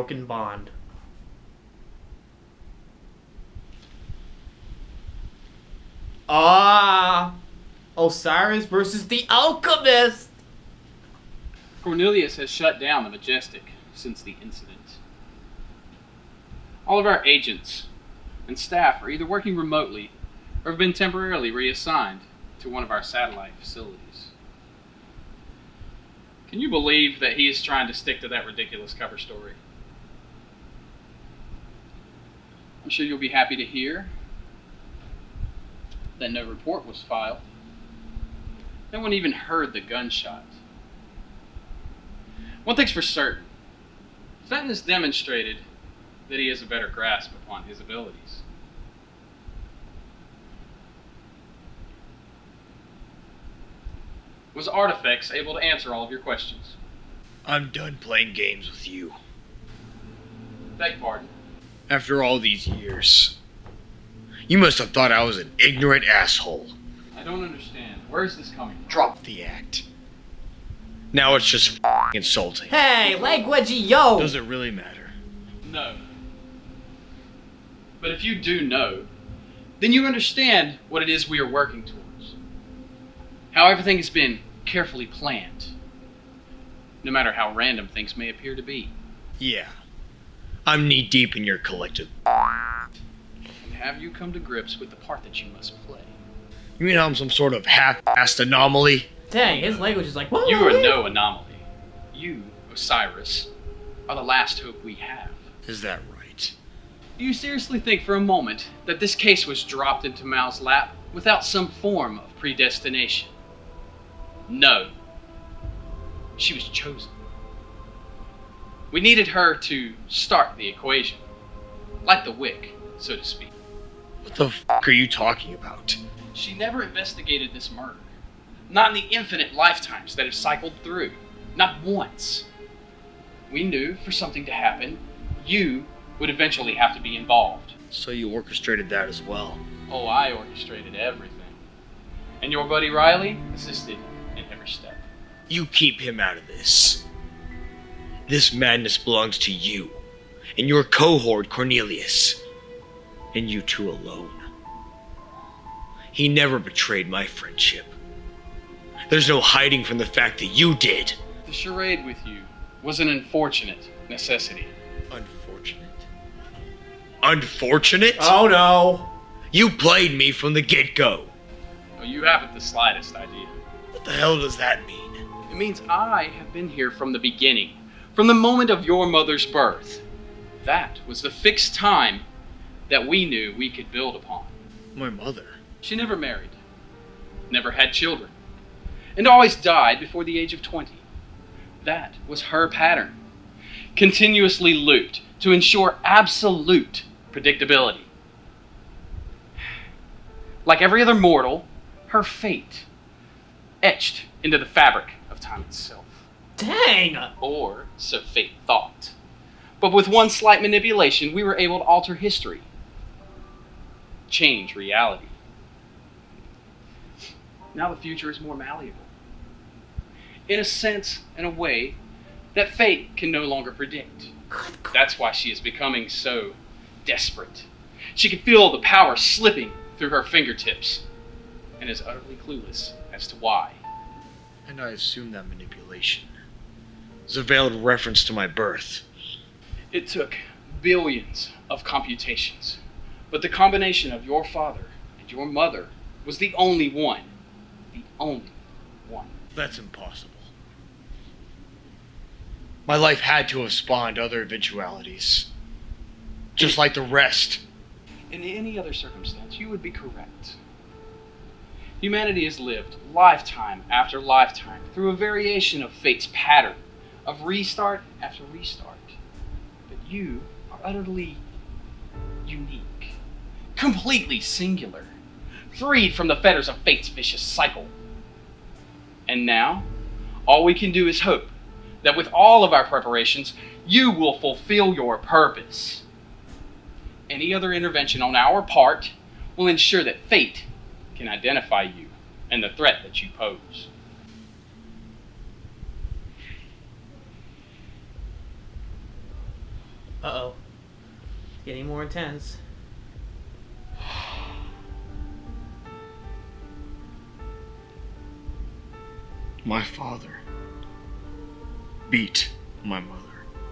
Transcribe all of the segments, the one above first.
broken bond. Osiris versus the Alchemist! Cornelius has shut down the Majestic since the incident. All of our agents and staff are either working remotely or have been temporarily reassigned to one of our satellite facilities. Can you believe that he is trying to stick to that ridiculous cover story? I'm sure you'll be happy to hear that no report was filed. No one even heard the gunshot. One thing's for certain. Fenton has demonstrated that he has a better grasp upon his abilities. Was Artifex able to answer all of your questions? I'm done playing games with you. Beg pardon? After all these years, you must have thought I was an ignorant asshole. I don't understand. Where is this coming from? Drop the act. Now it's just insulting. Hey, languagey, yo! Does it really matter? No. But if you do know, then you understand what it is we are working towards. How everything has been carefully planned, no matter how random things may appear to be. Yeah. I'm knee-deep in your collective. And have you come to grips with the part that you must play? You mean I'm some sort of half-assed anomaly? Dang, his language is like, what? You are no anomaly. You, Osiris, are the last hope we have. Is that right? Do you seriously think for a moment that this case was dropped into Mal's lap without some form of predestination? No. She was chosen. We needed her to start the equation. Light the wick, so to speak. What the fuck are you talking about? She never investigated this murder. Not in the infinite lifetimes that have cycled through. Not once. We knew for something to happen, you would eventually have to be involved. So you orchestrated that as well? Oh, I orchestrated everything. And your buddy Riley assisted in every step. You keep him out of this. This madness belongs to you, and your cohort Cornelius, and you two alone. He never betrayed my friendship. There's no hiding from the fact that you did. The charade with you was an unfortunate necessity. Unfortunate? Unfortunate? Oh no. You played me from the get-go. Well, you haven't the slightest idea. What the hell does that mean? It means I have been here from the beginning, from the moment of your mother's birth. That was the fixed time that we knew we could build upon. My mother? She never married, never had children, and always died before the age of 20. That was her pattern, continuously looped to ensure absolute predictability. Like every other mortal, her fate etched into the fabric of time itself. Dang! Or so fate thought. But with one slight manipulation, we were able to alter history, change reality. Now the future is more malleable. In a sense, in a way, that fate can no longer predict. That's why she is becoming so desperate. She can feel the power slipping through her fingertips and is utterly clueless as to why. And I assume that manipulation is a veiled reference to my birth. It took billions of computations, but the combination of your father and your mother was the only one. The only one. That's impossible. My life had to have spawned other eventualities. Just like the rest. In any other circumstance, you would be correct. Humanity has lived lifetime after lifetime through a variation of fate's pattern of restart after restart. But you are utterly unique, completely singular, freed from the fetters of fate's vicious cycle. And now, all we can do is hope that with all of our preparations, you will fulfill your purpose. Any other intervention on our part will ensure that fate can identify you and the threat that you pose. Uh-oh. Getting more intense. My father beat my mother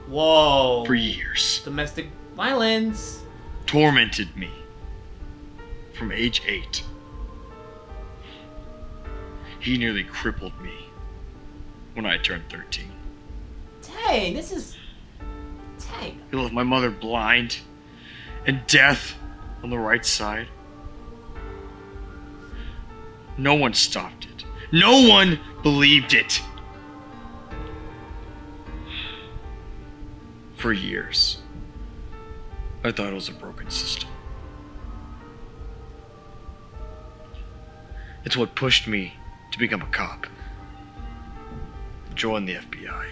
Whoa. for years, Domestic violence. tormented me from age 8. He nearly crippled me when I turned 13. Dang, this is... Dang. He left my mother blind and deaf on the right side. No one stopped it. No one believed it. For years, I thought it was a broken system. It's what pushed me to become a cop. Join the FBI.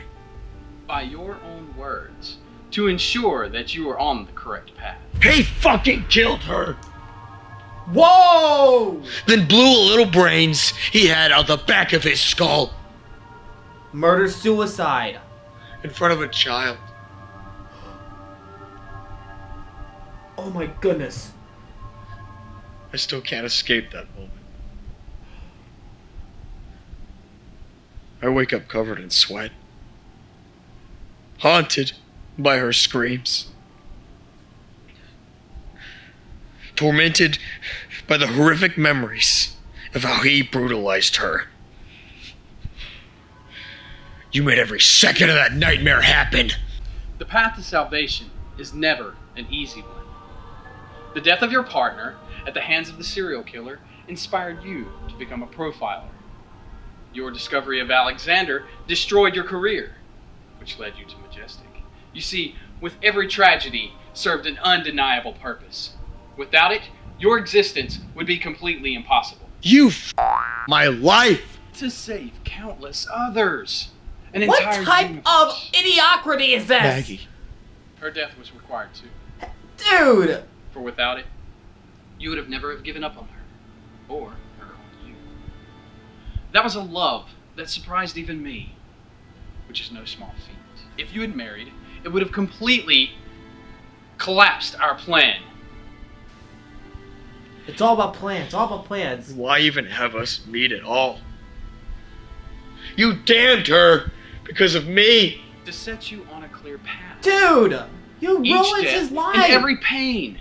By your own words, to ensure that you are on the correct path. He fucking killed her! Whoa! Then blew a little brains he had out the back of his skull Murder-suicide. in front of a child. Oh my goodness. I still can't escape that moment. I wake up covered in sweat, haunted by her screams, tormented by the horrific memories of how he brutalized her. You made every second of that nightmare happen. The path to salvation is never an easy one. The death of your partner at the hands of the serial killer inspired you to become a profiler. Your discovery of Alexander destroyed your career, which led you to Majestic. You see, with every tragedy served an undeniable purpose. Without it, your existence would be completely impossible. You my life. To save countless others. An What entire type universe. of idiocrity is this? Maggie. Her death was required too. Dude! For without it, you would have never have given up on her. Or her on you. That was a love that surprised even me. Which is no small feat. If you had married, it would have completely collapsed our plan. It's all about plans. It's all about plans. Why even have us meet at all? You damned her because of me. To set you on a clear path. Dude! You Each ruined death his life! and every pain.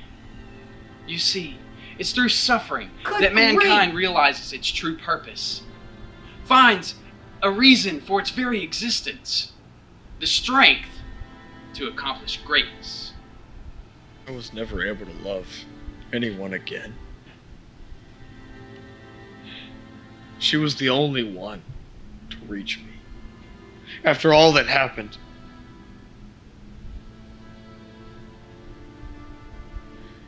You see, it's through suffering Good that mankind grief. realizes its true purpose. Finds a reason for its very existence. The strength to accomplish greatness. I was never able to love anyone again. She was the only one to reach me. After all that happened.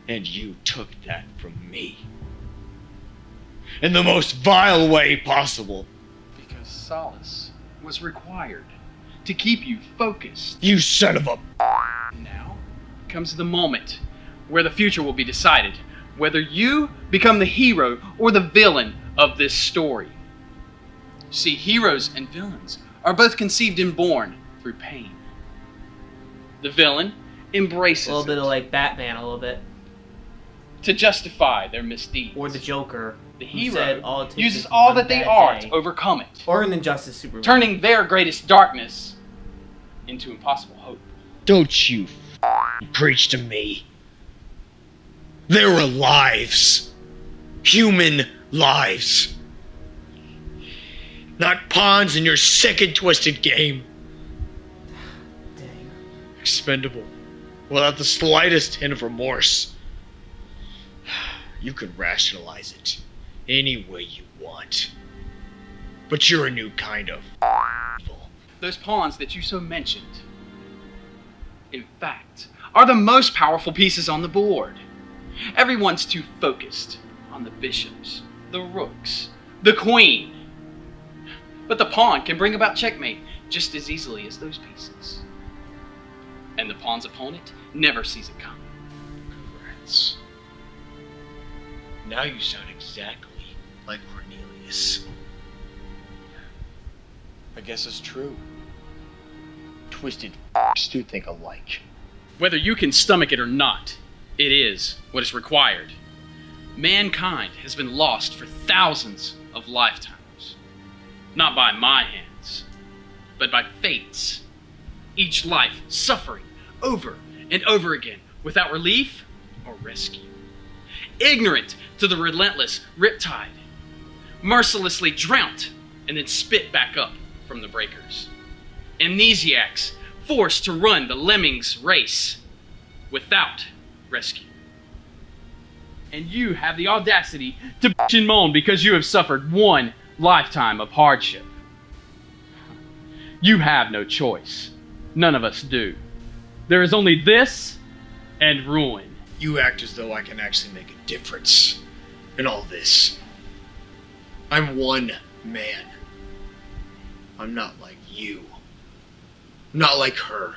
And you took that from me. In the most vile way possible. Because solace was required to keep you focused. You son of a... Now comes the moment where the future will be decided. Whether you become the hero or the villain of this story. See, heroes and villains are both conceived and born through pain. The villain embraces A little bit it of like Batman, a little bit. to justify their misdeeds. Or the Joker. The who hero said all it takes uses is all one that they bad are day. to overcome it, Or an Injustice Superman. turning their greatest darkness into impossible hope. Don't you preach to me. There were lives. Human lives. Not pawns in your sick and twisted game. Dang. Expendable. Without the slightest hint of remorse. You can rationalize it any way you want. But you're a new kind of evil. Those pawns that you so mentioned, in fact, are the most powerful pieces on the board. Everyone's too focused on the bishops, the rooks, the queen. But the pawn can bring about checkmate just as easily as those pieces. And the pawn's opponent never sees it coming. Congrats. Now you sound exactly like Cornelius. I guess it's true. Twisted f***s do think alike. Whether you can stomach it or not, it is what is required. Mankind has been lost for thousands of lifetimes. Not by my hands, but by fate's. Each life suffering over and over again without relief or rescue. Ignorant to the relentless riptide, mercilessly drowned and then spit back up from the breakers. Amnesiacs forced to run the lemmings race without rescue. And you have the audacity to bitch and moan because you have suffered one lifetime of hardship. You have no choice. None of us do. There is only this and ruin. You act as though I can actually make a difference in all this. I'm one man. I'm not like you. I'm not like her.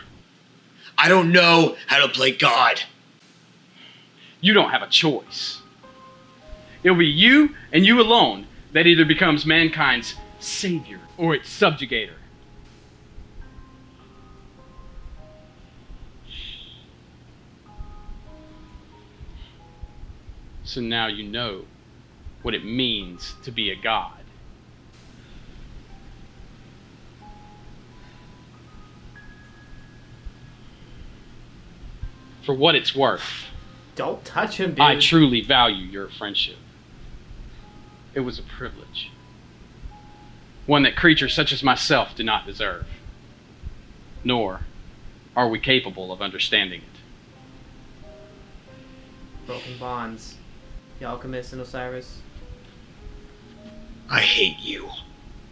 I don't know how to play God. You don't have a choice. It'll be you and you alone that either becomes mankind's savior or its subjugator. So now you know what it means to be a god. For what it's worth, Don't touch him, dude. I truly value your friendship. It was a privilege. One that creatures such as myself do not deserve. Nor are we capable of understanding it. Broken bonds. The Alchemist and Osiris. I hate you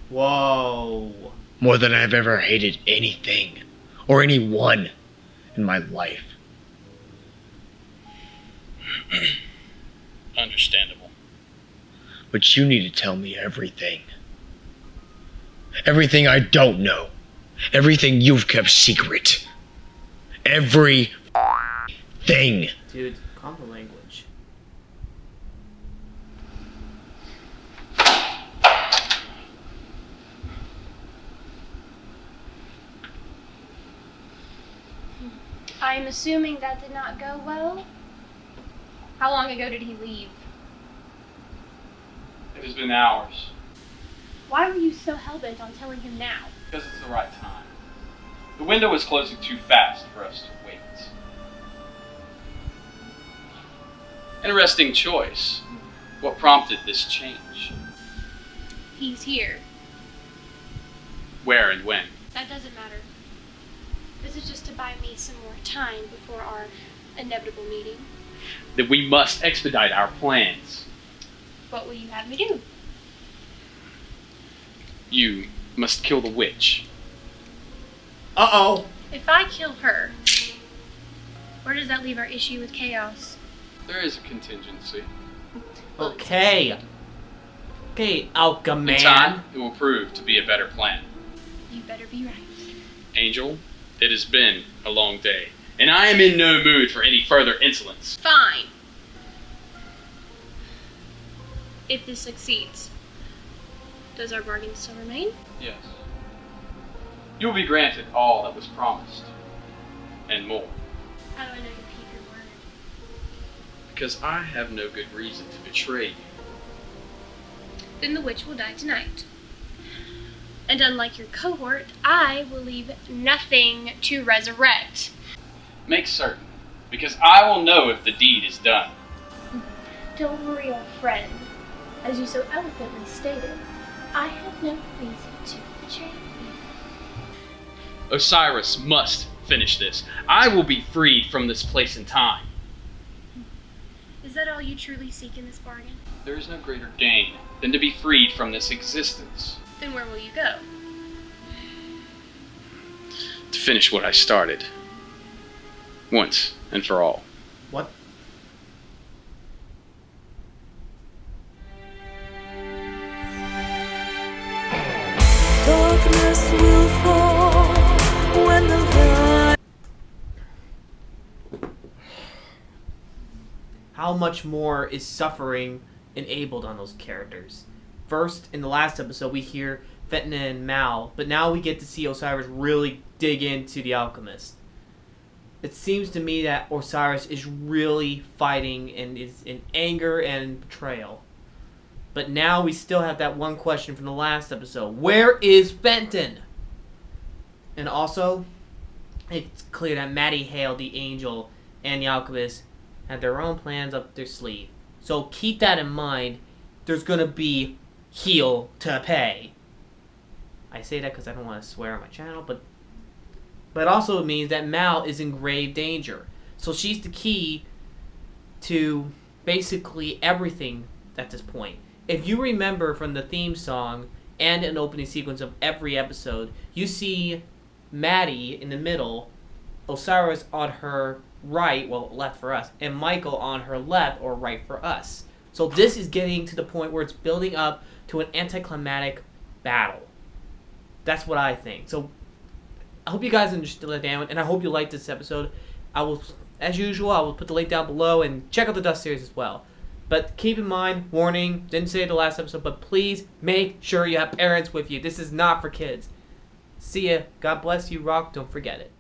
Whoa. more than I've ever hated anything or anyone in my life. Understandable. But you need to tell me everything. Everything I don't know. Everything you've kept secret. Every thing. Dude, calm the language. I'm assuming that did not go well. How long ago did he leave? It has been hours. Why were you so hellbent on telling him now? Because it's the right time. The window is closing too fast for us to wait. Interesting choice. What prompted this change? He's here. Where and when? That doesn't matter. This is just to buy me some more time before our inevitable meeting. That we must expedite our plans. What will you have me do? You must kill the witch. Uh-oh. If I kill her, where does that leave our issue with chaos? There is a contingency. Okay. Okay, In Alchemist. time, it will prove to be a better plan. You better be right. Angel, it has been a long day, and I am in no mood for any further insolence. Fine. If this succeeds, does our bargain still remain? Yes. You will be granted all that was promised, and more. How do I know you keep your word? Because I have no good reason to betray you. Then the witch will die tonight. And unlike your cohort, I will leave nothing to resurrect. Make certain, because I will know if the deed is done. Don't worry, old friend. As you so eloquently stated, I have no reason to betray you. Osiris must finish this. I will be freed from this place and time. Is that all you truly seek in this bargain? There is no greater gain than to be freed from this existence. Then where will you go? To finish what I started. Once and for all. What? Darkness will fall when the light. How much more is suffering enabled on those characters? First, in the last episode, we hear Fetna and Mal, but now we get to see Osiris really dig into the Alchemist. it seems to me that Osiris is really fighting and is in anger and betrayal. But now we still have that one question from the last episode. Where is Fenton? And also, it's clear that Maddie Hale, the Angel, and the Alchemist have their own plans up their sleeve. So keep that in mind. There's going to be heel to pay. I say that because I don't want to swear on my channel, but also it means that Mal is in grave danger. So she's the key to basically everything at this point. If you remember from the theme song and an opening sequence of every episode, you see Maddie in the middle, Osiris on her right, well, left for us, and Michael on her left or right for us. So this is getting to the point where it's building up to an anticlimactic battle. That's what I think. So I hope you guys understood that, and I hope you liked this episode. I will, as usual, I will put the link down below, and check out the Dusk series as well. But keep in mind, warning, didn't say it the last episode, but please make sure you have parents with you. This is not for kids. See ya. God bless you, rock. Don't forget it.